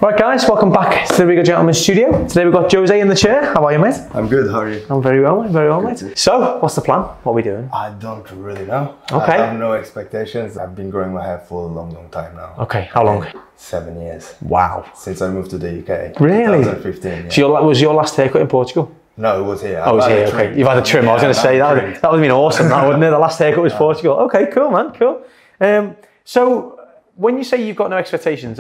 Right guys, welcome back to the Regal Gentleman Studio. Today we've got Jose in the chair. How are you, mate? I'm good, how are you? I'm very well, mate. So, what's the plan? What are we doing? I don't really know. Okay. I have no expectations. I've been growing my hair for a long time now. Okay, how long? 7 years. Wow. Since I moved to the UK. Really? 2015, yeah. So was your last haircut in Portugal? No, it was here. Oh, it was here, okay. You've had a trim. I was going to say, that would have been awesome, that, wouldn't it? The last haircut was Portugal. Okay, cool, man, cool. So, when you say you've got no expectations,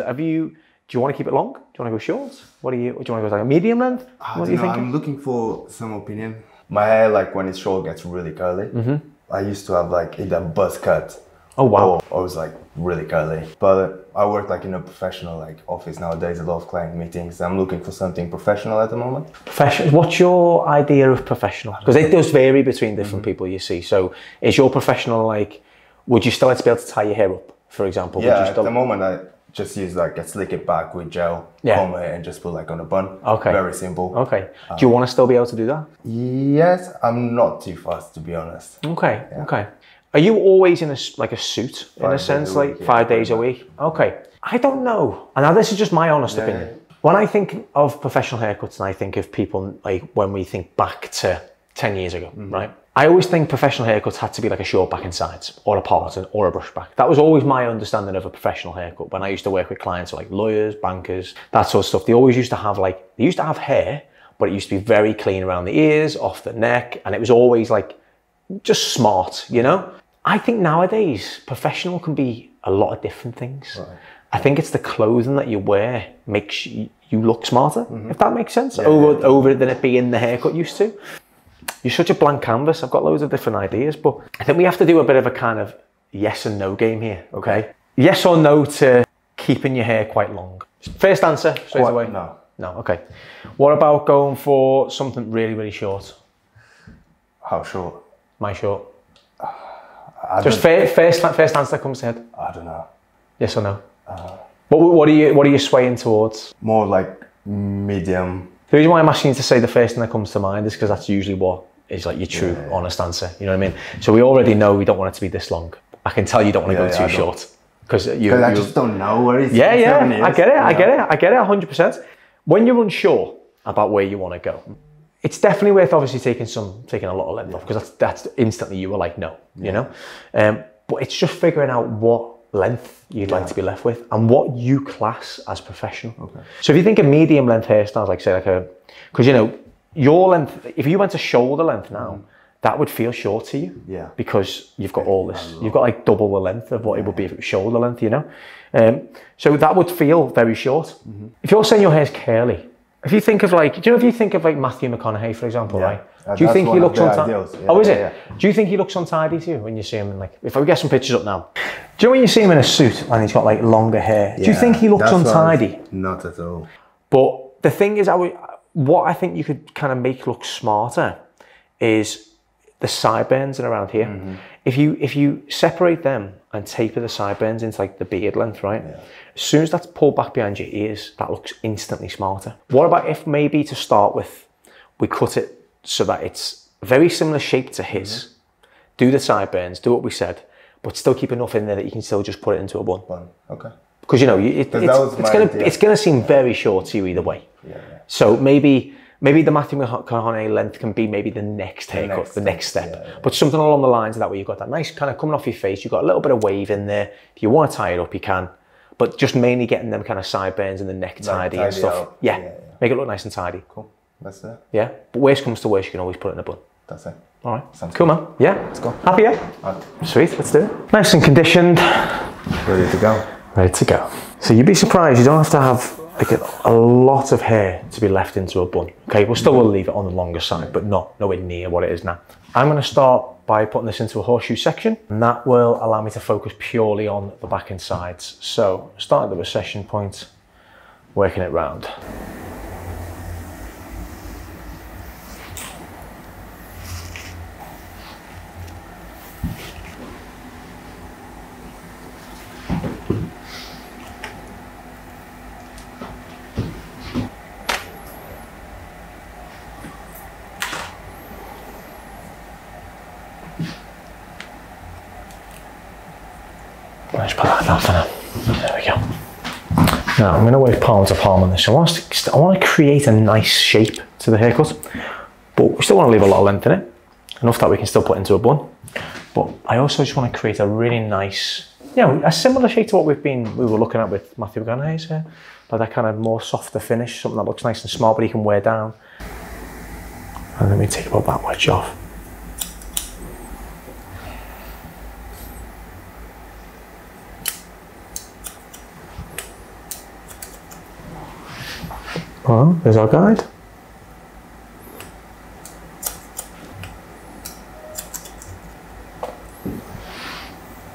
do you want to keep it long? Do you want to go short? Do you want to go like a medium length? What are you thinking? I'm looking for some opinion. My hair, like when it's short, gets really curly. I used to have like either buzz cut. Oh wow! Or it was like really curly. But I work like in a professional like office nowadays. A lot of client meetings. I'm looking for something professional at the moment. Professional. What's your idea of professional? Because it does vary between different people. You see. So is your professional like? Would you still like to be able to tie your hair up, for example? Yeah. Would you still... At the moment, I just use like a slick it back with gel, comb it, and just put like on a bun. Okay. Very simple. Okay. Do you want to still be able to do that? Yes, I'm not too fast to be honest. Okay. Yeah. Okay. Are you always in a suit in a sense, like 5 days a week? Okay. I don't know. And now this is just my honest opinion. Yeah. When I think of professional haircuts and I think of people like when we think back to 10 years ago, right? I always think professional haircuts had to be like a short back and sides or a parting or a brush back. That was always my understanding of a professional haircut. When I used to work with clients like lawyers, bankers, that sort of stuff, they always used to have hair, but it used to be very clean around the ears, off the neck. And it was always like, just smart, you know? I think nowadays, professional can be a lot of different things. Right. I think it's the clothing that you wear makes you look smarter, if that makes sense, over than it being the haircut used to. You're such a blank canvas. I've got loads of different ideas, but I think we have to do a bit of a kind of yes and no game here, okay? Yes or no to keeping your hair quite long? First answer, straight away. No. No, okay. What about going for something really, really short? How short? My short. Just first answer that comes to head. I don't know. Yes or no? What are you swaying towards? More like medium. The reason why I'm asking you to say the first thing that comes to mind is because that's usually what is like your true, honest answer. You know what I mean? So we already know we don't want it to be this long. I can tell you don't want to go too short. Because I just don't know where it's I get it, I get it 100%. When you're unsure about where you want to go, it's definitely worth obviously taking a lot of length off, because that's instantly you were like, no, you know? But it's just figuring out what length you'd like to be left with and what you class as professional. Okay. So if you think of medium length hairstyles, like say because you know, your length, if you went to shoulder length now, that would feel short to you. Yeah. Because you've got all this, you've got like double the length of what it would be if it was shoulder length, you know? So that would feel very short. If you're saying your hair's curly, if you think of like, if you think of like Matthew McConaughey, for example, right? Do you think he looks untidy? Oh, is it? Yeah. Do you think he looks untidy too when you see him in like, if I get some pictures up now, do you know when you see him in a suit and he's got like longer hair? Do you think he looks untidy? Not at all. But the thing is, what I think you could kind of make look smarter is the sideburns and around here. If you separate them and taper the sideburns into like the beard length, right? Yeah. As soon as that's pulled back behind your ears, that looks instantly smarter. What about if maybe to start with, we cut it so that it's very similar shape to his, do the sideburns, do what we said, but still keep enough in there that you can still just put it into a bun. Okay. Because you know, it's gonna seem very short to you either way. Yeah. So maybe the Matthew McConaughey length can be maybe the next haircut, the next step. But something along the lines of that where you've got that nice kind of coming off your face, you've got a little bit of wave in there. If you want to tie it up, you can. But just mainly getting them kind of sideburns and the neck tidy and stuff. Yeah. Make it look nice and tidy. Cool. That's it. Yeah. But worst comes to worst, you can always put it in a bun. That's it. All right. Sounds cool, good. man. Yeah. Let's go. Happy, yeah? Right. Sweet. Let's do it. Nice and conditioned. Ready to go. Ready to go. So you'd be surprised, you don't have to have like a lot of hair to be left into a bun. Okay, we'll leave it on the longer side, but nowhere near what it is now. I'm going to start by putting this into a horseshoe section, and that will allow me to focus purely on the back and sides. So start at the recession point, working it round. Let's put that down for now. There we go. Now I'm going to work palm to palm on this. I want to create a nice shape to the haircut, but we still want to leave a lot of length in it, enough that we can still put into a bun. But I also just want to create a really nice, you know, a similar shape to what we were looking at with Matthew McConaughey's hair, like that kind of more softer finish, something that looks nice and small, but he can wear down. And let me take about that wedge off. Well, there's our guide.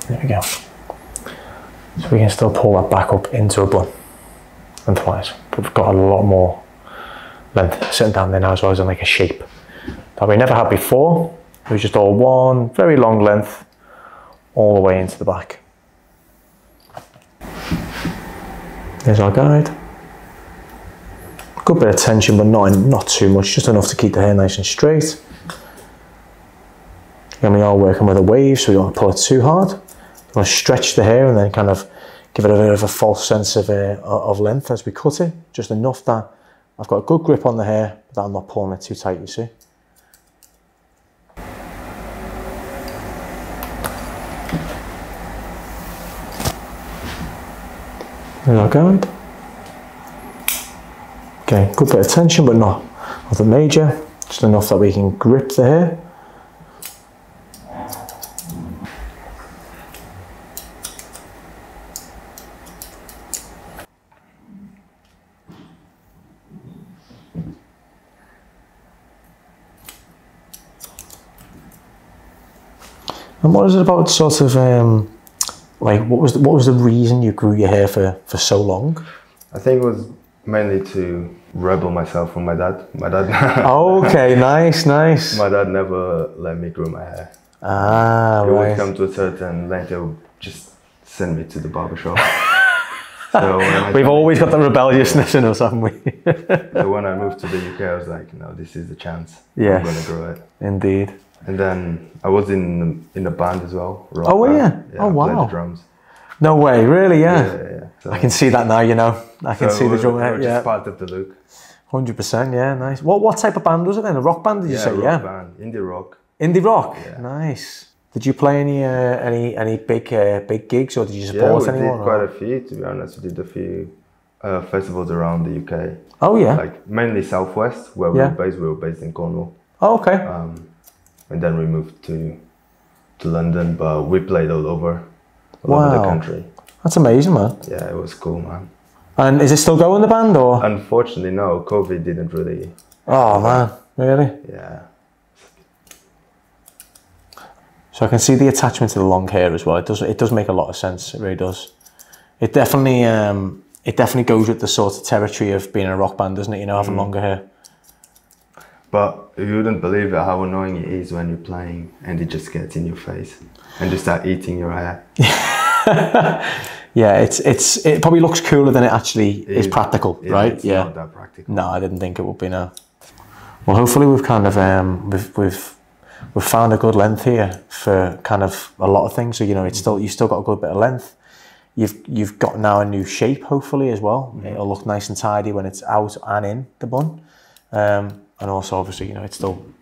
There we go. So we can still pull that back up into a bun lengthwise, but we've got a lot more length sitting down there now as well as in like a shape that we never had before. It was just all one very long length all the way into the back. There's our guide. Good bit of tension, but not too much, just enough to keep the hair nice and straight. And we are working with a wave, so we don't want to pull it too hard. We want to stretch the hair and then kind of give it a bit of a false sense of length as we cut it, just enough that I've got a good grip on the hair, but that I'm not pulling it too tight, you see. There's our guide. Okay, good bit of tension, but nothing major, just enough that we can grip the hair. And what is it about sort of, like, what was the reason you grew your hair for so long? I think it was mainly to rebel myself from my dad. Okay, nice. My dad never let me grow my hair. Ah, He right. would come to a certain length, he would just send me to the barbershop. So we've always got the rebelliousness in us, haven't we? So when I moved to the UK, I was like, no, this is the chance. Yes. I'm gonna grow it. Indeed. And then I was in a band as well. Rock Oh, were you? band. Yeah, Oh, I played wow. the drums. No way, really? Yeah. Yeah. So, I can see that now, you know. I can see the drum. Just Yeah. part of the look. 100%, yeah, nice. What type of band was it then? A rock band, did you say? Rock band, indie rock. Indie rock? Yeah. Nice. Did you play any big gigs, or did you support anyone? Yeah, we did quite a few, to be honest. We did a few festivals around the UK. Oh, yeah? Like, mainly Southwest, where we were based. We were based in Cornwall. Oh, okay. And then we moved to London, but we played all over the country. That's amazing, man. Yeah, it was cool, man. And is it still going, the band, or? Unfortunately, no. COVID didn't really... Oh, man. Really? Yeah. So I can see the attachment to the long hair as well. It does make a lot of sense. It really does. It definitely goes with the sort of territory of being in a rock band, doesn't it? You know, having longer hair. But you wouldn't believe it, how annoying it is when you're playing and it just gets in your face and just start eating your hair. Yeah, it probably looks cooler than it actually is practical, right? It's not that practical. No, I didn't think it would be, no. Well, hopefully we've kind of we've found a good length here for kind of a lot of things. So, you know, you've still got a good bit of length. You've got now a new shape, hopefully, as well. Mm-hmm. It'll look nice and tidy when it's out and in the bun. And also, obviously, you know,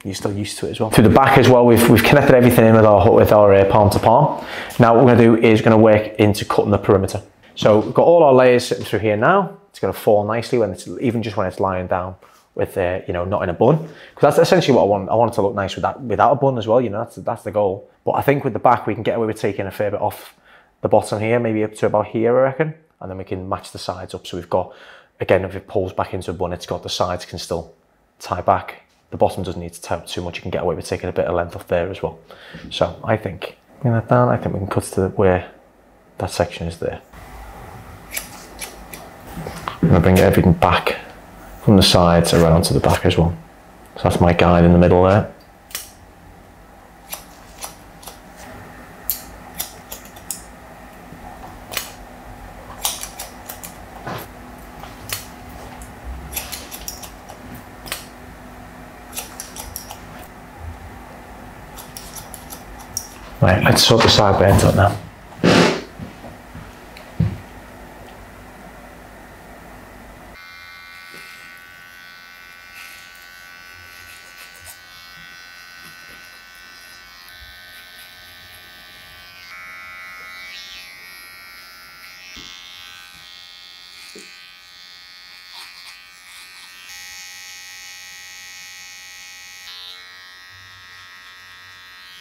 you're still used to it as well. To the back as well, we've connected everything in with our palm to palm. Now what we're going to do is going to work into cutting the perimeter. So we've got all our layers sitting through here now. It's going to fall nicely when it's when it's lying down with you know, not in a bun, because that's essentially what I want. I want it to look nice without a bun as well. You know, that's the goal. But I think with the back we can get away with taking a fair bit off the bottom here, maybe up to about here, I reckon, and then we can match the sides up. So we've got, again, if it pulls back into a bun, it's got the sides can still tie back. The bottom doesn't need to tie up too much. You can get away with taking a bit of length off there as well. So I think, bring that down, I think we can cut to where that section is there. I'm gonna bring everything back from the sides around to the back as well. So that's my guide in the middle there. Right, let's sort the side bands up now.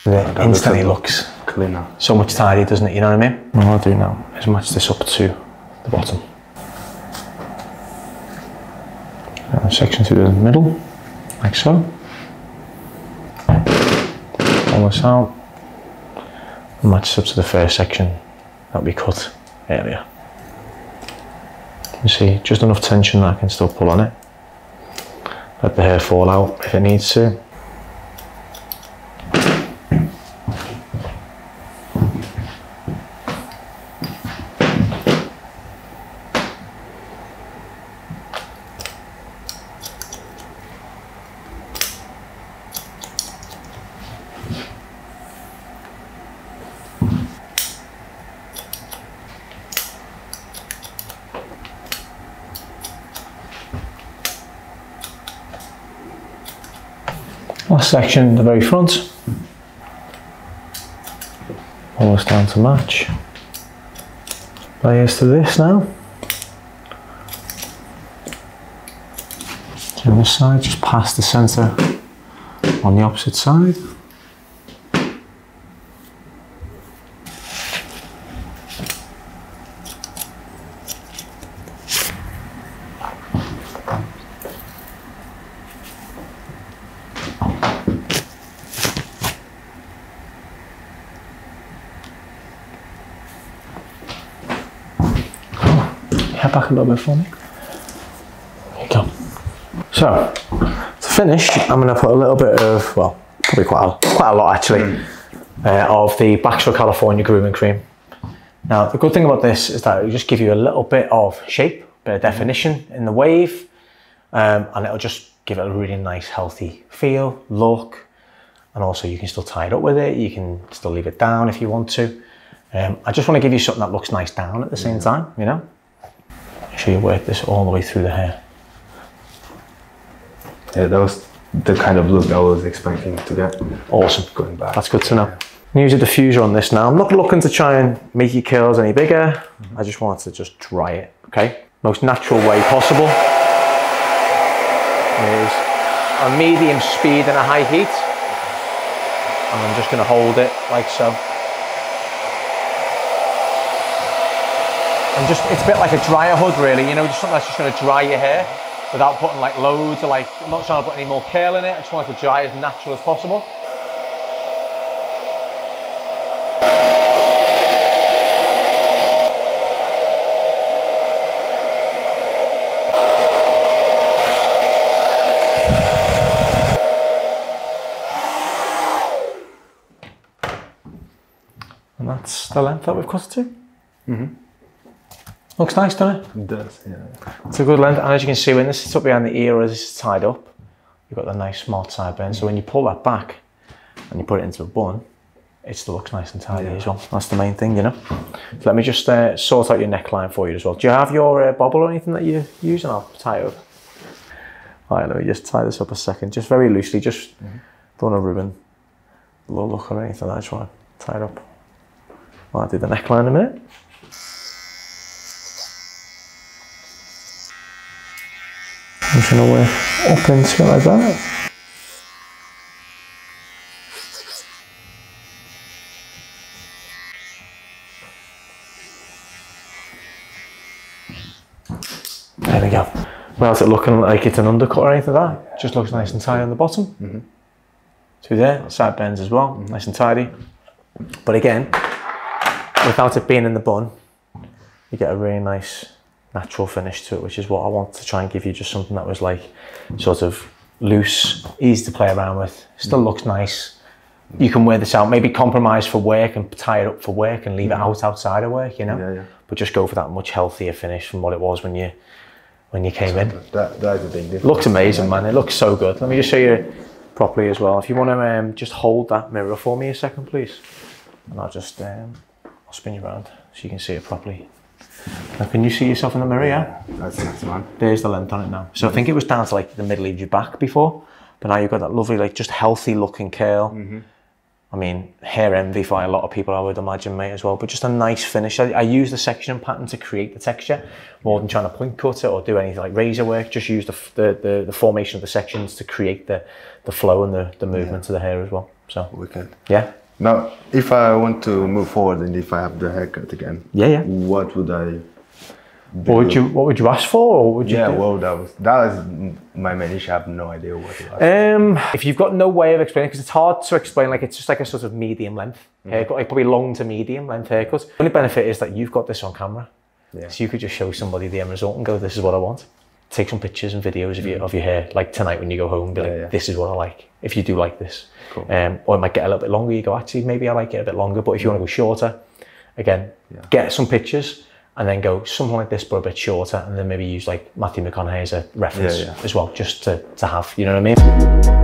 It instantly looks cleaner. So much tidier, doesn't it? You know what I mean? What I'll do now is match this up to the bottom. Section through the middle, like so. Pull this out. And match up to the first section that we cut earlier. You see, just enough tension that I can still pull on it. Let the hair fall out if it needs to. Last section, the very front. Pull this down to match. Layers to this now. To the other side, just past the centre on the opposite side. Head back a little bit for me. There you go. So, to finish, I'm going to put a little bit of, well, probably quite a lot actually, of the Baxter California Grooming Cream. Now, the good thing about this is that it'll just give you a little bit of shape, a bit of definition in the wave, and it'll just give it a really nice, healthy feel, look, and also you can still tie it up with it. You can still leave it down if you want to. I just want to give you something that looks nice down at the same time, you know? Make sure you work this all the way through the hair. Yeah, that was the kind of look I was expecting to get. Awesome. Going back. That's good to know. I'm use a diffuser on this now. I'm not looking to try and make your curls any bigger. I just want to just dry it, okay? Most natural way possible is a medium speed and a high heat. And I'm just going to hold it like so. And just, it's a bit like a dryer hood really, you know, just something that's just going to dry your hair without putting like loads of like, I'm not trying to put any more curl in it, I just want it to dry as natural as possible. And that's the length that we've cut it to. Mm-hmm. Looks nice, doesn't it? It does, yeah. It's a good length, and as you can see, when this sits up behind the ear or as this is tied up, you've got the nice smart side bend. So when you pull that back and you put it into a bun, it still looks nice and tidy as well. That's the main thing, you know. So let me just sort out your neckline for you as well. Do you have your bobble or anything that you use? And I'll tie it up. All right, let me just tie this up a second, just very loosely. Just don't want to ruin the little look or anything. I just want to tie it up. I'll do the neckline in a minute. I'm just going to work up into it like that. There we go. Well, is it looking like it's an undercut or anything like that? Just looks nice and tidy on the bottom. Through there, side bends as well, nice and tidy. But again, without it being in the bun, you get a really nice natural finish to it, which is what I want to try and give you, just something that was like sort of loose, easy to play around with, still looks nice. You can wear this out, maybe compromise for work and tie it up for work and leave it out outside of work, you know? But just go for that much healthier finish from what it was when you came in. That is a big difference. Looks amazing, man. It looks so good. Let me just show you properly as well. If you want to just hold that mirror for me a second, please. And I'll just I'll spin you around so you can see it properly. Now, can you see yourself in the mirror? Yeah, that's nice, man. There's the length on it now. So I think it was down to like the middle of your back before, but now you've got that lovely, like just healthy looking curl. I mean, hair envy for a lot of people, I would imagine, mate, as well. But just a nice finish. I use the section pattern to create the texture more than trying to point cut it or do anything like razor work. Just use the formation of the sections to create the flow and the movement of the hair as well. So Wicked. yeah. Now, if I want to move forward and if I have the haircut again, what would I do? What would you ask for, or would you? Yeah, well, that was my main issue. I have no idea what to ask. If you've got no way of explaining, because it's hard to explain, like it's just like a sort of medium length haircut, like probably long to medium length haircut. The only benefit is that you've got this on camera, so you could just show somebody the end result and go, "This is what I want." Take some pictures and videos of your hair, like tonight when you go home, be like, "This is what I like." If you do like this, cool. Or it might get a little bit longer. You go, "Actually, maybe I like it a bit longer." But if you want to go shorter, again, get some pictures. And then go something like this, but a bit shorter, and then maybe use like Matthew McConaughey as a reference as well, just to have, you know what I mean?